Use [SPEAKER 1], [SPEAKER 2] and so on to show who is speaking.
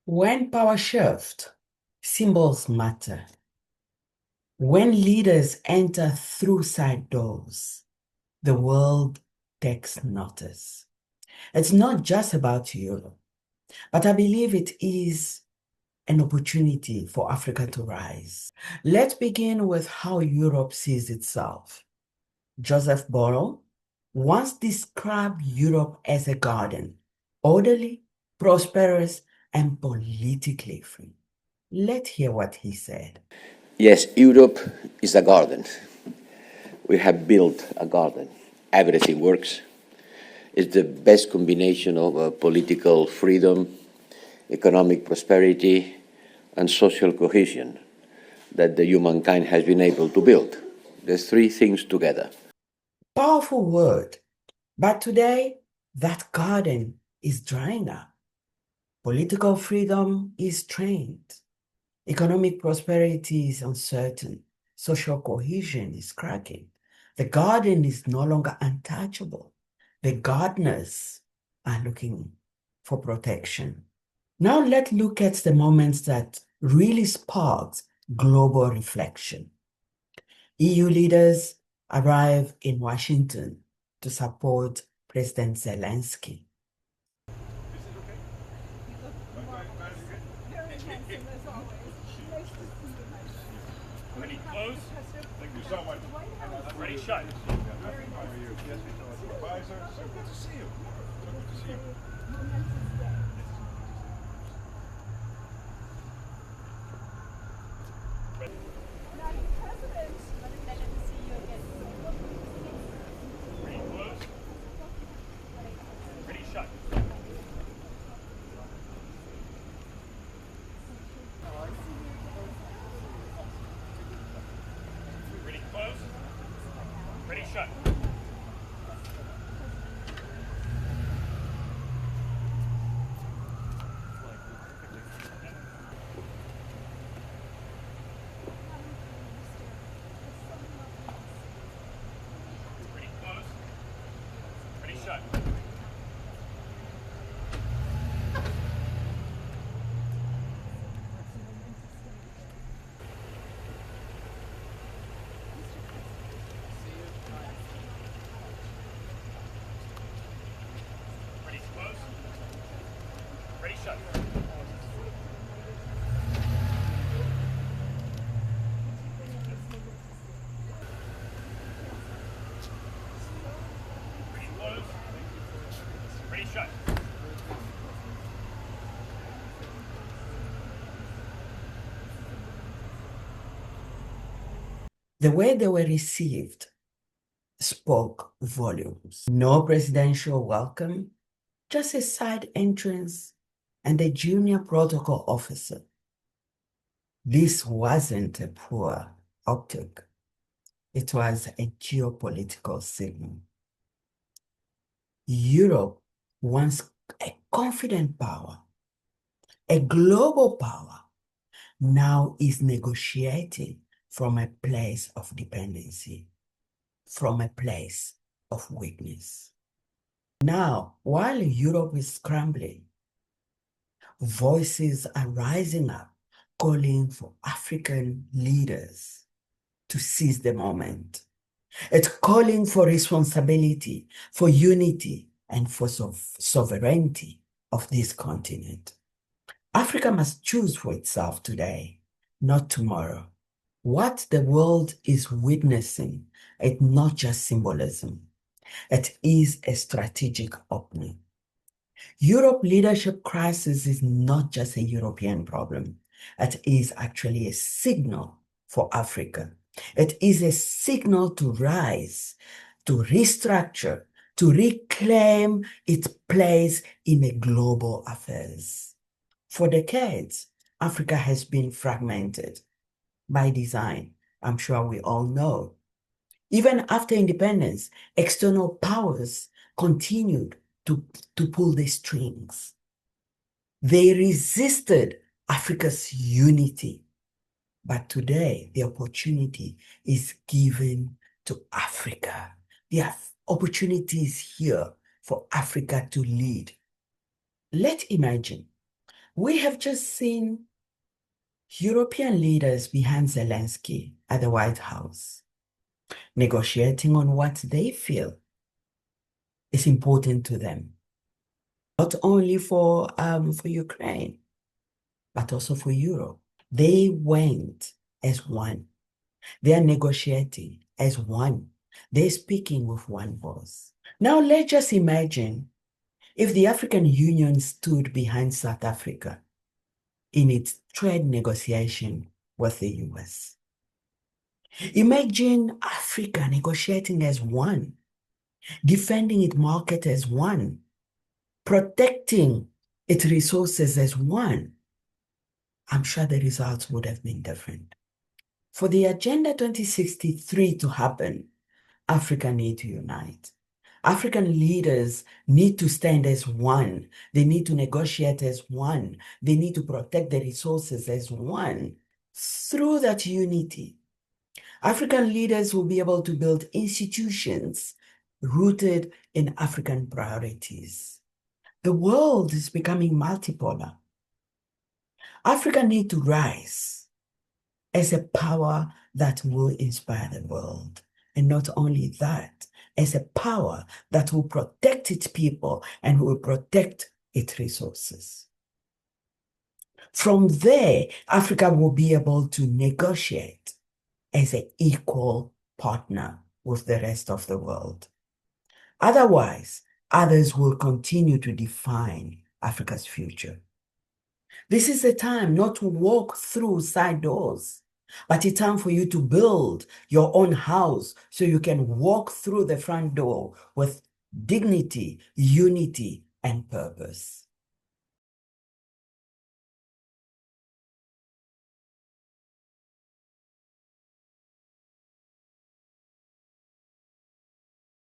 [SPEAKER 1] When power shifts, symbols matter. When leaders enter through side doors, the world takes notice. It's not just about Europe, but I believe it is an opportunity for Africa to rise. Let's begin with how Europe sees itself. Josep Borrell once described Europe as a garden, orderly, prosperous, and politically free. Let's hear what he said.
[SPEAKER 2] Yes, Europe is a garden. We have built a garden. Everything works. It's the best combination of political freedom, economic prosperity, and social cohesion that the humankind has been able to build. There's three things together.
[SPEAKER 1] Powerful word, but today that garden is drying up. Political freedom is strained. Economic prosperity is uncertain. Social cohesion is cracking. The garden is no longer untouchable. The gardeners are looking for protection. Now let's look at the moments that really sparked global reflection. EU leaders arrive in Washington to support President Zelensky.
[SPEAKER 3] Ready, close. Thank you so much. Ready, shut. How are you? Yes, supervisor. So good to see you. So good to see you. Ready, close. Ready, shut. Ready, close. Ready, shut. Ready, close. Ready, shut. Ready, close. Ready, shut. Ready, close. Ready, shut.
[SPEAKER 1] The way they were received spoke volumes. No presidential welcome, just a side entrance and a junior protocol officer. This wasn't a poor optic. It was a geopolitical signal. Europe, once a confident power, a global power, now is negotiating from a place of dependency, from a place of weakness. Now, while Europe is scrambling, voices are rising up calling for African leaders to seize the moment. It's calling for responsibility, for unity, and for sovereignty of this continent. Africa must choose for itself today, not tomorrow. What the world is witnessing is not just symbolism. It is a strategic opening. Europe leadership crisis is not just a European problem. It is actually a signal for Africa. It is a signal to rise, to restructure, to reclaim its place in a global affairs. For decades, Africa has been fragmented by design. I'm sure we all know. Even after independence, external powers continued to pull the strings. They resisted Africa's unity. But today, the opportunity is given to Africa. The opportunity is here for Africa to lead. Let's imagine We have just seen European leaders behind Zelensky at the White House, negotiating on what they feel is important to them, not only for Ukraine, but also for Europe. They went as one. They are negotiating as one. They're speaking with one voice. Now let's just imagine if the African Union stood behind South Africa in its trade negotiation with the US. Imagine Africa negotiating as one, defending its market as one, protecting its resources as one. I'm sure the results would have been different. For the Agenda 2063 to happen, Africa needs to unite. African leaders need to stand as one. They need to negotiate as one. They need to protect the resources as one. Through that unity, African leaders will be able to build institutions rooted in African priorities. The world is becoming multipolar. Africa needs to rise as a power that will inspire the world. And not only that, as a power that will protect its people and will protect its resources. From there, Africa will be able to negotiate as an equal partner with the rest of the world. Otherwise, others will continue to define Africa's future. This is the time not to walk through side doors, but it's time for you to build your own house so you can walk through the front door with dignity, unity, and purpose.